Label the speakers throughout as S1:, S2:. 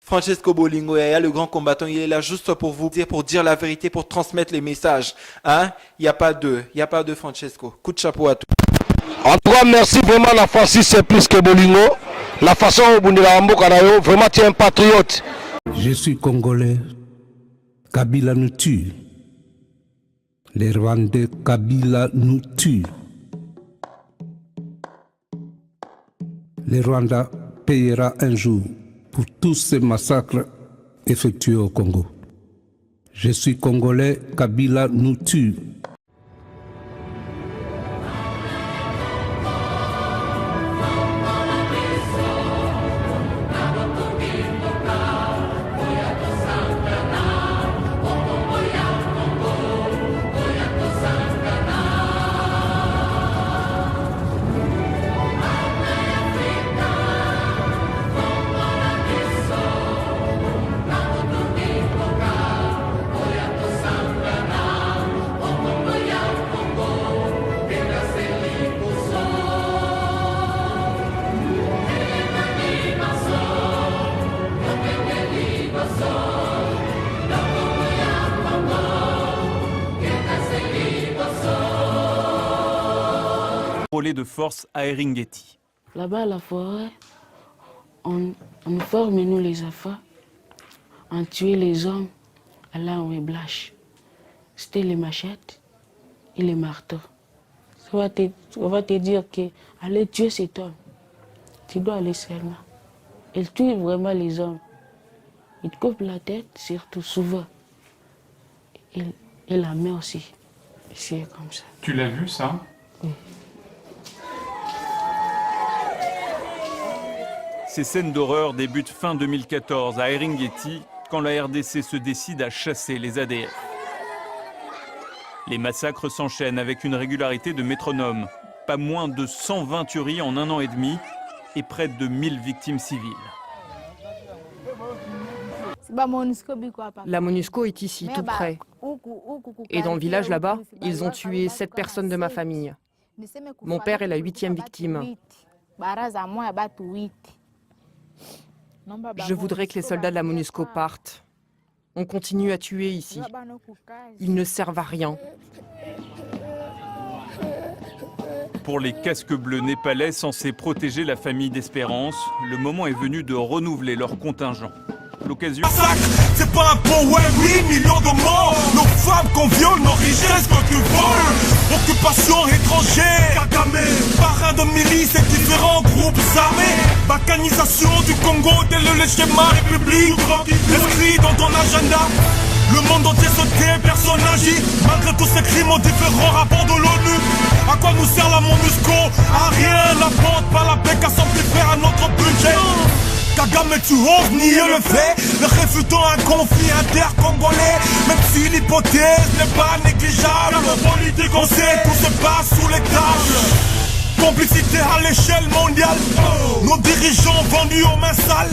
S1: Francesco Bolingo, le grand combattant, il est là juste pour vous dire, pour dire la vérité, pour transmettre les messages. Hein? Il n'y a pas de Francesco. Coup de chapeau à tous.
S2: En tout cas, merci vraiment la Francis, c'est plus que Bolingo. La façon dont vous vraiment tu es un patriote.
S3: Je suis congolais. Kabila nous tue. Les Rwandais, Kabila nous tue. Les Rwandais payera un jour pour tous ces massacres effectués au Congo. Je suis congolais, Kabila nous tue.
S4: De force à Eringeti.
S5: Là-bas, à la forêt, on forme, nous les enfants, on tuait les hommes à l'arme et blanche. C'était les machettes et les marteaux. On va te dire que allez tuer cet homme. Tu dois aller seulement. Il tue vraiment les hommes. Il te coupe la tête, surtout souvent. Et la main aussi. C'est comme ça.
S6: Tu l'as vu, ça?
S5: Oui.
S4: Ces scènes d'horreur débutent fin 2014 à Eringeti, quand la RDC se décide à chasser les ADF. Les massacres s'enchaînent avec une régularité de métronome. Pas moins de 120 tueries en 1 an et demi et près de 1000 victimes civiles.
S7: La MONUSCO est ici, tout près. Et dans le village là-bas, ils ont tué 7 personnes de ma famille. Mon père est la 8e victime. Je voudrais que les soldats de la MONUSCO partent. On continue à tuer ici. Ils ne servent à rien.
S4: Pour les casques bleus népalais censés protéger la famille d'Espérance, le moment est venu de renouveler leur contingent. L'occasion...
S8: C'est pas un pot, ouais, oui, millions de morts. Nos femmes qu'on viole, nos richesses que tu voles. Occupation étrangère, Kagame. Parrain de milices et différents groupes armés. Balkanisation du Congo, tel le schéma république. Inscrit dans ton agenda. Le monde entier se tait, personne n'agit. Malgré tous ces crimes aux différents rapports de l'ONU. À quoi nous sert la MONUSCO? À rien, n'apporte pas la paix qu'à s'amplifier à notre budget. Kagame, tu oses nier le fait, le réfutant un conflit inter-congolais. Même si l'hypothèse n'est pas négligeable, politique, on sait tout se passe sous les tables. Complicité à l'échelle mondiale, nos dirigeants vendus aux mains sales.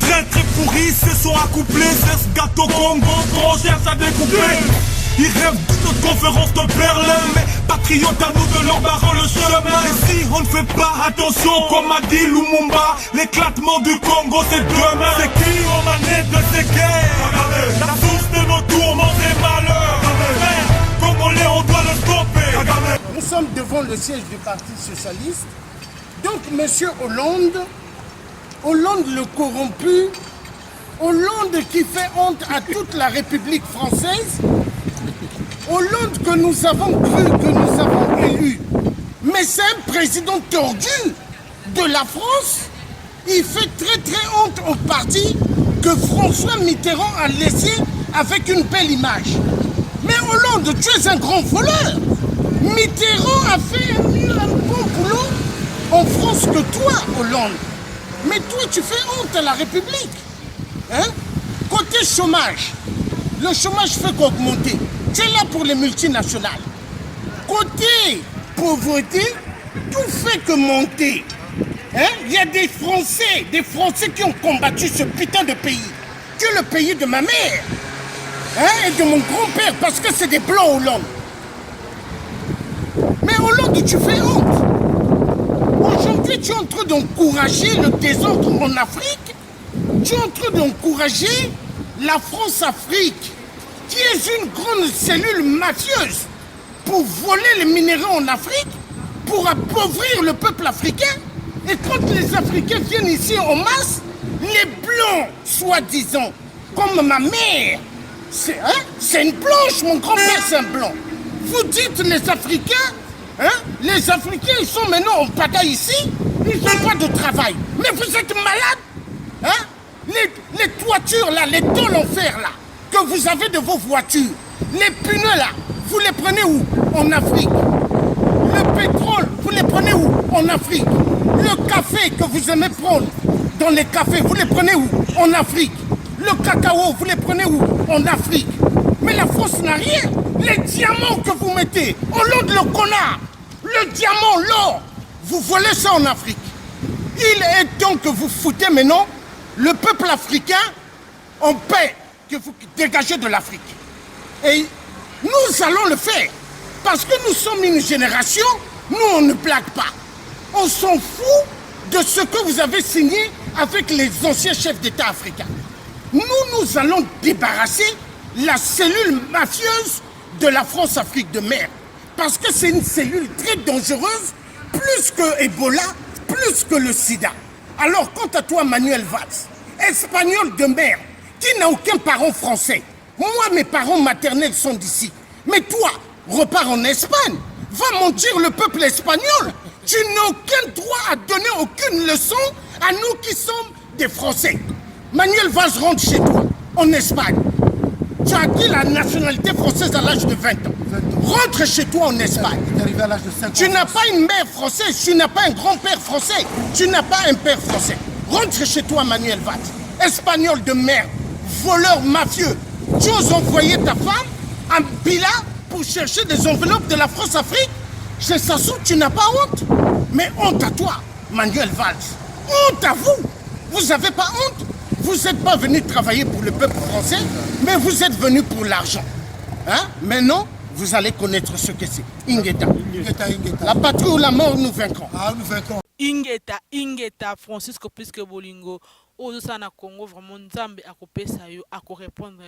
S8: Très très pourris se sont accouplés, c'est ce gâteau Congo qu'on cherche à découper. Ils rêvent d'une conférence de Berlin, mais patriotes à nous de leur barrer le chemin. Et si on ne fait pas attention, comme a dit Lumumba, l'éclatement du Congo c'est demain. C'est qui aux manettes de ces guerres? La source de nos tourments et malheurs. Congolais, on doit le stopper.
S9: Nous sommes devant le siège du Parti Socialiste. Donc, monsieur Hollande le corrompu, Hollande qui fait honte à toute la République française, Hollande que nous avons cru, que nous avons élu, mais c'est un président tordu de la France. Il fait très très honte au parti que François Mitterrand a laissé avec une belle image. Mais Hollande, tu es un grand voleur. Mitterrand a fait un bon boulot en France que toi, Hollande. Mais toi, tu fais honte à la République. Hein? Côté chômage, le chômage fait qu'augmenter. C'est là pour les multinationales. Côté pauvreté, tout fait que monter. Hein? Il y a des Français qui ont combattu ce putain de pays. Que le pays de ma mère. Hein? Et de mon grand-père, parce que c'est des blancs Hollande. Mais Hollande, tu fais honte. Aujourd'hui, tu es en train d'encourager le désordre en Afrique. Tu es en train d'encourager la France-Afrique, qui est une grande cellule mafieuse, pour voler les minéraux en Afrique, pour appauvrir le peuple africain. Et quand les Africains viennent ici en masse, les Blancs, soi-disant, comme ma mère, c'est une blanche, mon grand-père c'est un blanc. Vous dites les Africains, les Africains ils sont maintenant en pagaille ici, ils n'ont pas de travail. Mais vous êtes malades, les toitures là, les tôles en fer là, que vous avez de vos voitures, les pneus là, vous les prenez où? En Afrique. Le pétrole, vous les prenez où? En Afrique. Le café que vous aimez prendre dans les cafés, vous les prenez où? En Afrique. Le cacao, vous les prenez où? En Afrique. Mais la France n'a rien. Les diamants que vous mettez, au long de le connard, le diamant, l'or, vous volez ça en Afrique. Il est temps que vous foutez maintenant le peuple africain en paix, que vous dégagez de l'Afrique. Et nous allons le faire. Parce que nous sommes une génération, nous on ne blague pas. On s'en fout de ce que vous avez signé avec les anciens chefs d'État africains. Nous allons débarrasser la cellule mafieuse de la France-Afrique de mer. Parce que c'est une cellule très dangereuse, plus que Ebola, plus que le sida. Alors quant à toi Manuel Valls, espagnol de mer, qui n'a aucun parent français. Moi mes parents maternels sont d'ici. Mais toi, repars en Espagne, va mentir le peuple espagnol. Tu n'as aucun droit à donner aucune leçon à nous qui sommes des Français. Manuel Valls rentre chez toi, en Espagne. Tu as acquis la nationalité française à l'âge de 20 ans. Rentre chez toi en Espagne. Tu n'as pas une mère française, tu n'as pas un grand-père français, tu n'as pas un père français. Rentre chez toi Manuel Valls, espagnol de merde, voleur mafieux. Tu oses envoyer ta femme à Bila pour chercher des enveloppes de la France-Afrique? Chez Sassou, tu n'as pas honte? Mais honte à toi, Manuel Valls. Honte à vous. Vous n'avez pas honte? Vous n'êtes pas venu travailler pour le peuple français, mais vous êtes venu pour l'argent. Maintenant, vous allez connaître ce que c'est. Ingeta. La patrie ou la mort, nous vaincrons.
S6: Nous vaincrons. Ingeta, Francisco Pisque Bolingo. Au Congo, vraiment, Nzambe a coupé ça, a répondre.